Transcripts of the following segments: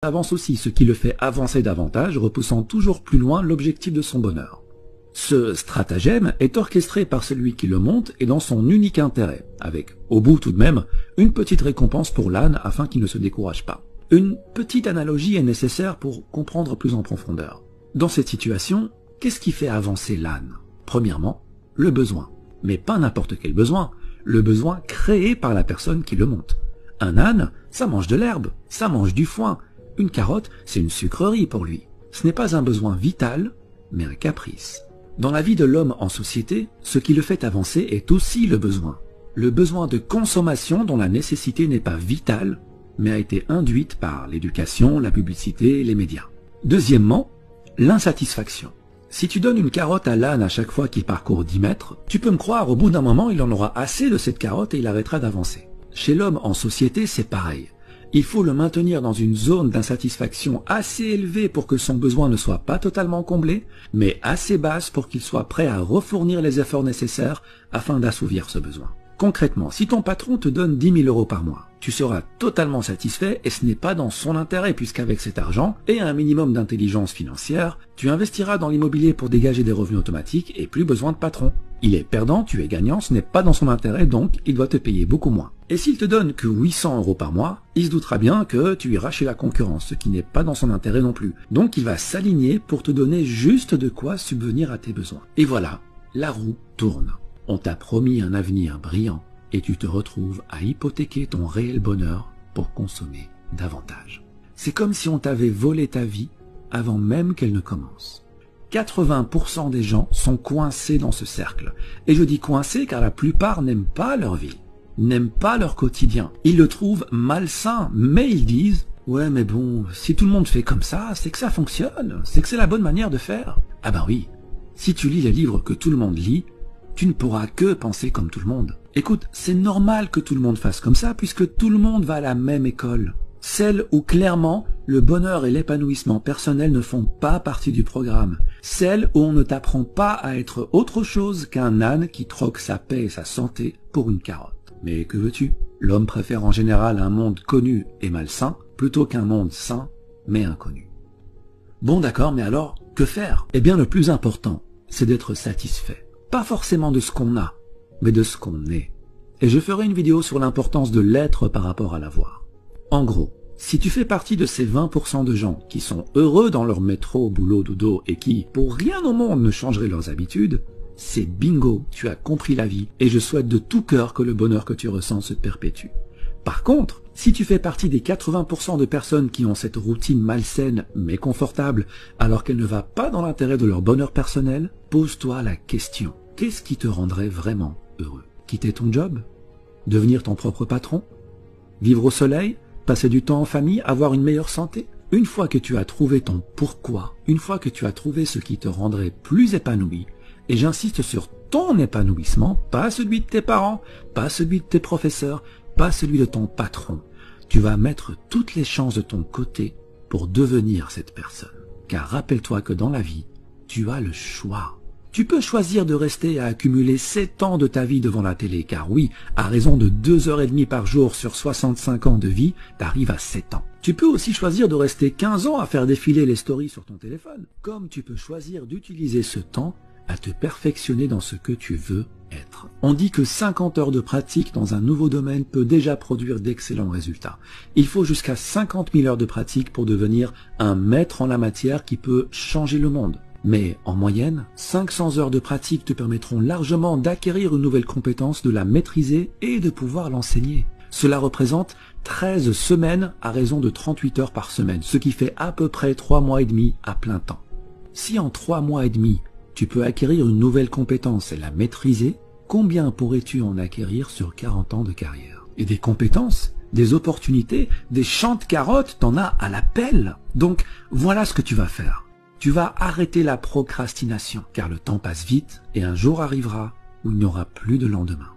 avance aussi, ce qui le fait avancer davantage, repoussant toujours plus loin l'objectif de son bonheur. Ce stratagème est orchestré par celui qui le monte et dans son unique intérêt, avec, au bout tout de même, une petite récompense pour l'âne afin qu'il ne se décourage pas. Une petite analogie est nécessaire pour comprendre plus en profondeur. Dans cette situation, qu'est-ce qui fait avancer l'âne? Premièrement, le besoin. Mais pas n'importe quel besoin, le besoin créé par la personne qui le monte. Un âne, ça mange de l'herbe, ça mange du foin. Une carotte, c'est une sucrerie pour lui. Ce n'est pas un besoin vital, mais un caprice. Dans la vie de l'homme en société, ce qui le fait avancer est aussi le besoin. Le besoin de consommation dont la nécessité n'est pas vitale, mais a été induite par l'éducation, la publicité, les médias. Deuxièmement, l'insatisfaction. Si tu donnes une carotte à l'âne à chaque fois qu'il parcourt 10 mètres, tu peux me croire, au bout d'un moment, il en aura assez de cette carotte et il arrêtera d'avancer. Chez l'homme en société, c'est pareil. Il faut le maintenir dans une zone d'insatisfaction assez élevée pour que son besoin ne soit pas totalement comblé, mais assez basse pour qu'il soit prêt à refournir les efforts nécessaires afin d'assouvir ce besoin. Concrètement, si ton patron te donne 10 000 € par mois, tu seras totalement satisfait et ce n'est pas dans son intérêt puisqu'avec cet argent et un minimum d'intelligence financière, tu investiras dans l'immobilier pour dégager des revenus automatiques et plus besoin de patron. Il est perdant, tu es gagnant, ce n'est pas dans son intérêt donc il doit te payer beaucoup moins. Et s'il te donne que 800 € par mois, il se doutera bien que tu iras chez la concurrence, ce qui n'est pas dans son intérêt non plus. Donc il va s'aligner pour te donner juste de quoi subvenir à tes besoins. Et voilà, la roue tourne. On t'a promis un avenir brillant et tu te retrouves à hypothéquer ton réel bonheur pour consommer davantage. C'est comme si on t'avait volé ta vie avant même qu'elle ne commence. 80% des gens sont coincés dans ce cercle. Et je dis coincés car la plupart n'aiment pas leur vie, n'aiment pas leur quotidien. Ils le trouvent malsain, mais ils disent « Ouais mais bon, si tout le monde fait comme ça, c'est que ça fonctionne, c'est que c'est la bonne manière de faire. » Ah ben oui, si tu lis les livres que tout le monde lit, tu ne pourras que penser comme tout le monde. Écoute, c'est normal que tout le monde fasse comme ça puisque tout le monde va à la même école. Celle où clairement le bonheur et l'épanouissement personnel ne font pas partie du programme. Celle où on ne t'apprend pas à être autre chose qu'un âne qui troque sa paix et sa santé pour une carotte. Mais que veux-tu? L'homme préfère en général un monde connu et malsain plutôt qu'un monde sain mais inconnu. Bon d'accord, mais alors, que faire? Eh bien le plus important, c'est d'être satisfait. Pas forcément de ce qu'on a, mais de ce qu'on est. Et je ferai une vidéo sur l'importance de l'être par rapport à l'avoir. En gros, si tu fais partie de ces 20% de gens qui sont heureux dans leur métro, boulot, dodo et qui, pour rien au monde, ne changeraient leurs habitudes, c'est bingo, tu as compris la vie et je souhaite de tout cœur que le bonheur que tu ressens se perpétue. Par contre, si tu fais partie des 80% de personnes qui ont cette routine malsaine mais confortable alors qu'elle ne va pas dans l'intérêt de leur bonheur personnel, pose-toi la question. Qu'est-ce qui te rendrait vraiment heureux? Quitter ton job? Devenir ton propre patron? Vivre au soleil? Passer du temps en famille? Avoir une meilleure santé? Une fois que tu as trouvé ton pourquoi, une fois que tu as trouvé ce qui te rendrait plus épanoui, et j'insiste sur ton épanouissement, pas celui de tes parents, pas celui de tes professeurs, pas celui de ton patron, tu vas mettre toutes les chances de ton côté pour devenir cette personne. Car rappelle-toi que dans la vie, tu as le choix. Tu peux choisir de rester à accumuler 7 ans de ta vie devant la télé, car oui, à raison de 2h30 par jour sur 65 ans de vie, t'arrives à 7 ans. Tu peux aussi choisir de rester 15 ans à faire défiler les stories sur ton téléphone, comme tu peux choisir d'utiliser ce temps à te perfectionner dans ce que tu veux être. On dit que 50 heures de pratique dans un nouveau domaine peut déjà produire d'excellents résultats. Il faut jusqu'à 50 000 heures de pratique pour devenir un maître en la matière qui peut changer le monde. Mais en moyenne, 500 heures de pratique te permettront largement d'acquérir une nouvelle compétence, de la maîtriser et de pouvoir l'enseigner. Cela représente 13 semaines à raison de 38 heures par semaine, ce qui fait à peu près 3 mois et demi à plein temps. Si en 3 mois et demi, tu peux acquérir une nouvelle compétence et la maîtriser, combien pourrais-tu en acquérir sur 40 ans de carrière? Et des compétences, des opportunités, des champs de carottes, t'en as à la pelle. Donc voilà ce que tu vas faire. Tu vas arrêter la procrastination, car le temps passe vite et un jour arrivera où il n'y aura plus de lendemain.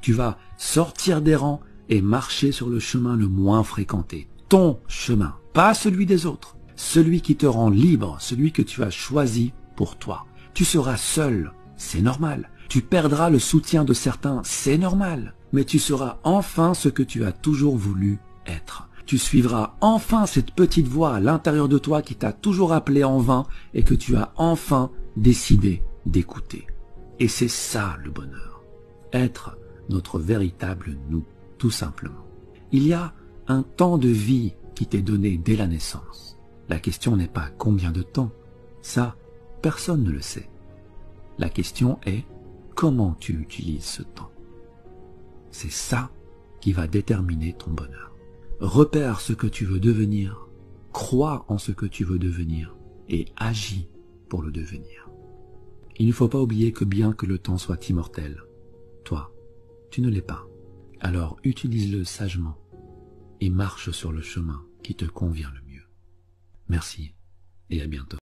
Tu vas sortir des rangs et marcher sur le chemin le moins fréquenté. Ton chemin, pas celui des autres. Celui qui te rend libre, celui que tu as choisi pour toi. Tu seras seul, c'est normal. Tu perdras le soutien de certains, c'est normal. Mais tu seras enfin ce que tu as toujours voulu être. tu suivras enfin cette petite voix à l'intérieur de toi qui t'a toujours appelé en vain et que tu as enfin décidé d'écouter. Et c'est ça le bonheur. Être notre véritable nous, tout simplement. Il y a un temps de vie qui t'est donné dès la naissance. La question n'est pas combien de temps. Ça, personne ne le sait. La question est comment tu utilises ce temps. C'est ça qui va déterminer ton bonheur. Repère ce que tu veux devenir, crois en ce que tu veux devenir et agis pour le devenir. Il ne faut pas oublier que bien que le temps soit immortel, toi, tu ne l'es pas. Alors utilise-le sagement et marche sur le chemin qui te convient le mieux. Merci et à bientôt.